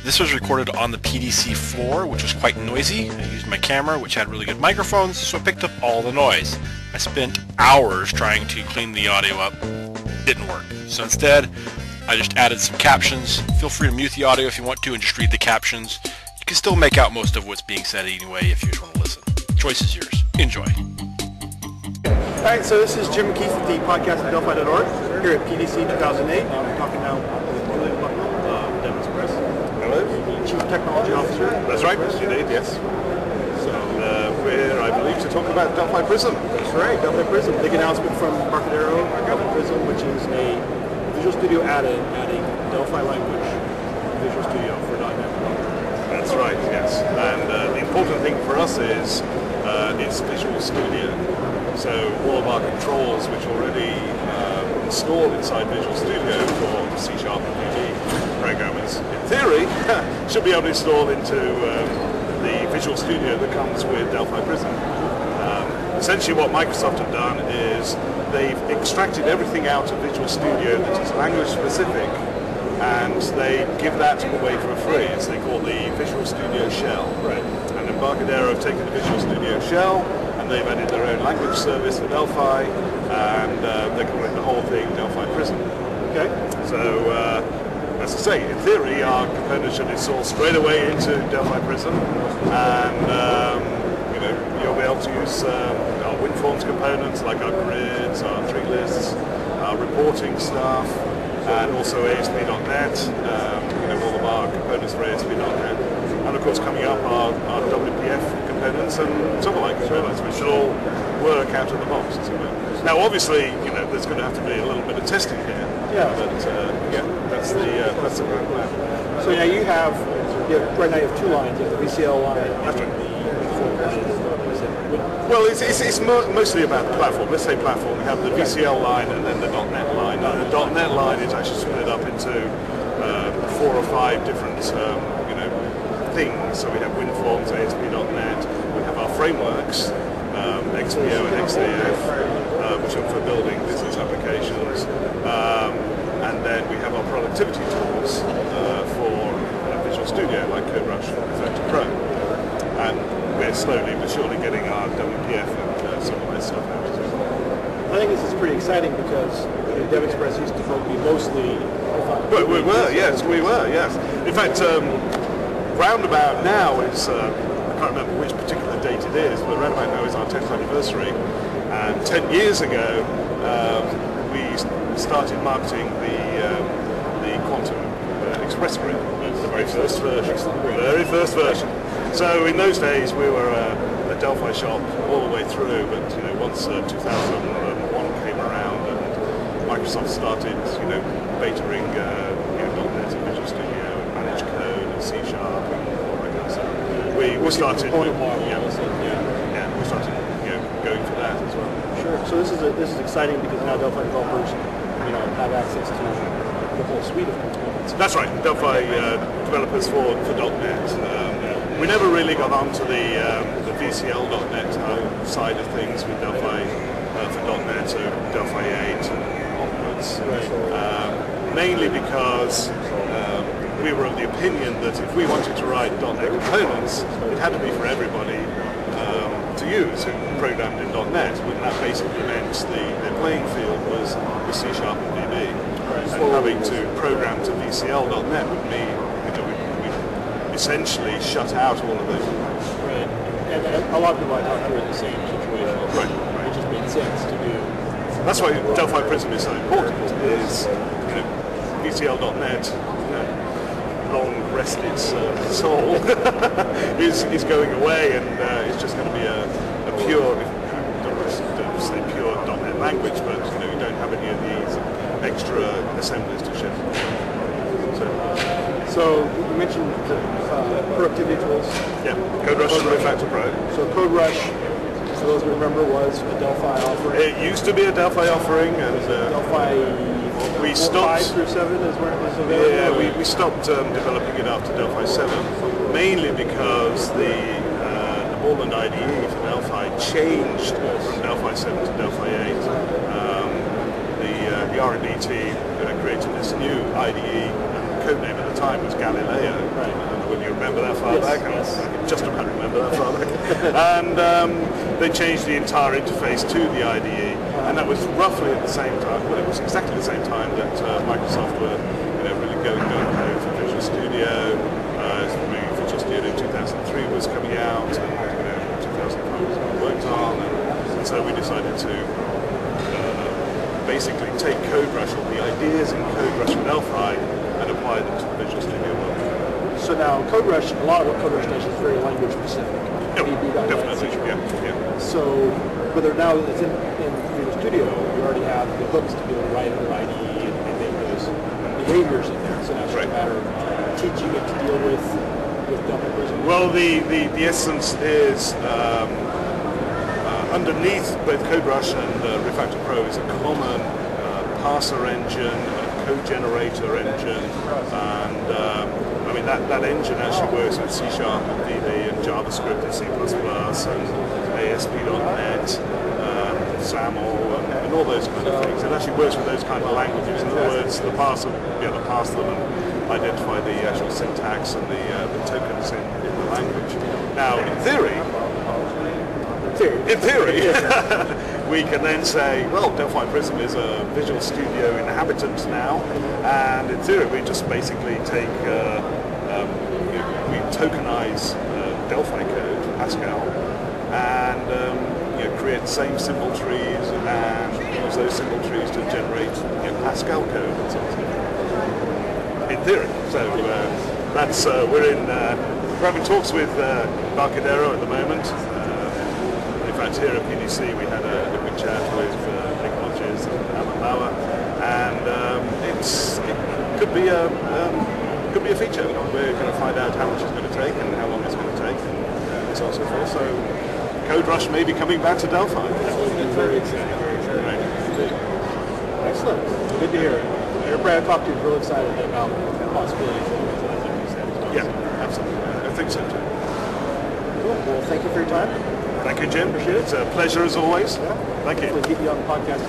This was recorded on the PDC floor, which was quite noisy. I used my camera, which had really good microphones, so it picked up all the noise. I spent hours trying to clean the audio up. Didn't work. So instead, I just added some captions. Feel free to mute the audio if you want to and just read the captions. You can still make out most of what's being said anyway if you just want to listen. Choice is yours. Enjoy. Alright, so this is Jim McKeith at the podcast at Delphi.org here at PDC 2008. I'm talking now with Julian Bucknall of DevExpress. Hello. Chief Technology Officer. That's right, indeed, yes. So we're here, I believe, to talk about Delphi Prism. That's right, Delphi Prism. Big announcement from Embarcadero Delphi Prism, which is a Visual Studio add-in adding Delphi language Visual Studio for .NET. That's right, yes. And the important thing for us is it's Visual Studio. So all of our controls, which are already installed inside Visual Studio for C# and VB programmers, in theory, should be able to install into the Visual Studio that comes with Delphi Prism. Essentially what Microsoft have done is they've extracted everything out of Visual Studio that is language specific, and they give that away for free. It's they call the Visual Studio Shell. Right. And Embarcadero have taken the Visual Studio Shell, and they've added their own language service for Delphi, and they're calling the whole thing Delphi Prism. Okay. So, as I say, in theory, our components should install straight away into Delphi Prism, and you'll be able to use our WinForms components like our grids, our tree lists, our reporting stuff, and also ASP.NET. All of our components for ASP.NET, and of course coming up our WPF components and Silverlight components, which should all work out of the box, as it were. Now, obviously, there's going to have to be a little bit of testing here. Yeah. But that's the grand plan. So now you have right now you have two lines. You have the VCL line That's right. and the Well, it's mostly about the platform. Let's say platform. We have the VCL line and then the .NET line. And the .NET line is actually split up into 4 or 5 different things. So we have WinForms, ASP.NET. We have our frameworks, XPO and XAF, which are for building business applications. And then we have our productivity tools for Visual Studio, like CodeRush and Effective Pro. And we're slowly but surely getting our WPF and some of that stuff out as well. I think this is pretty exciting because DevExpress used to be mostly. But we were, yes. In fact, roundabout now is, I can't remember which particular date it is, but roundabout now is our 10th anniversary. And 10 years ago, we started marketing the Quantum Express grid, the very first version. So in those days, we were a Delphi shop all the way through, but once 2001 came around and Microsoft started, betaing .NET and Visual Studio and Managed Code and C# and all that kind of stuff, we started, we started going for that as well. Sure. So this is exciting because now Delphi developers, have access to the whole suite of components. That's right. Delphi developers for .NET. We never really got onto the VCL.NET side of things with Delphi for .NET, so Delphi 8 and onwards. Right. Mainly because we were of the opinion that if we wanted to write .NET components, it had to be for everybody to use who programmed in .NET, and that basically meant the playing field was C# and VB. Right. And having to program to VCL.NET would mean essentially shut out all of those. Right. And a lot of people I talk to are in the same situation. Right. It just made sense to do. That's why Delphi Prism is so important. Is VCL.NET, long rest its soul, is going away, and it's just going to be a pure, don't say pure .NET language, but you don't have any of these extra assemblies to ship. So you mentioned the productivity tools. Yeah, CodeRush and Effective Pro. So CodeRush, for those who remember, was a Delphi offering. It used to be a Delphi offering, and Delphi we stopped 5 through 7 is where it was available. Yeah, we stopped developing it after Delphi 7, mainly because the Borland IDE for Delphi changed from Delphi 7 to Delphi 8. The R&D team created this new IDE. code name at the time was Galileo. Right. I don't know whether you remember that far back. Yes. I can just about remember that far back. And they changed the entire interface to the IDE, and that was roughly at the same time. Well, it was exactly the same time that Microsoft were, really going for Visual Studio. Visual Studio 2003 was coming out, and 2005 was being worked on, and so we decided to basically take CodeRush, all the ideas in CodeRush and Delphi, and apply them to the Visual Studio world. So now CodeRush, a lot of what CodeRush does is very language specific. Definitely, yeah. So, whether now it's in Visual Studio, you already have the hooks to be able to write under IDE and make those behaviors in there. So now it's just a matter of teaching it to deal with Delphi Prism. Well, the essence is underneath both CodeRush and Refactor Pro is a common parser engine, a code generator engine, and that engine actually works with C# and VB and JavaScript and C++ and ASP.NET, SAML and all those kind of things. It actually works with those kind of languages. In other words, the parser will be able to parse them and identify the actual syntax and the tokens in the language. Now, in theory, we can then say, well, Delphi Prism is a Visual Studio inhabitant now, and in theory we just basically take, we tokenize Delphi code, Pascal, and create the same symbol trees and use those symbol trees to generate Pascal code and so on. In theory. So that's, we're having talks with Embarcadero at the moment. In fact, here at PDC we had a good chat with Nick Hodges and Alan Lauer, and it could be a feature. We're going to find out how much it's going to take and how long it's going to take, and so on and so forth. So CodeRush may be coming back to Delphi. That would be very exciting. Right. Excellent. Good to hear. Everybody I talked to is really excited about the possibilities of it. Yeah, absolutely. I think so too. Cool. Well, thank you for your time. Thank you, Jim. Appreciate it. It's a pleasure as always. Yeah. Thank you. We'll keep you on the podcast.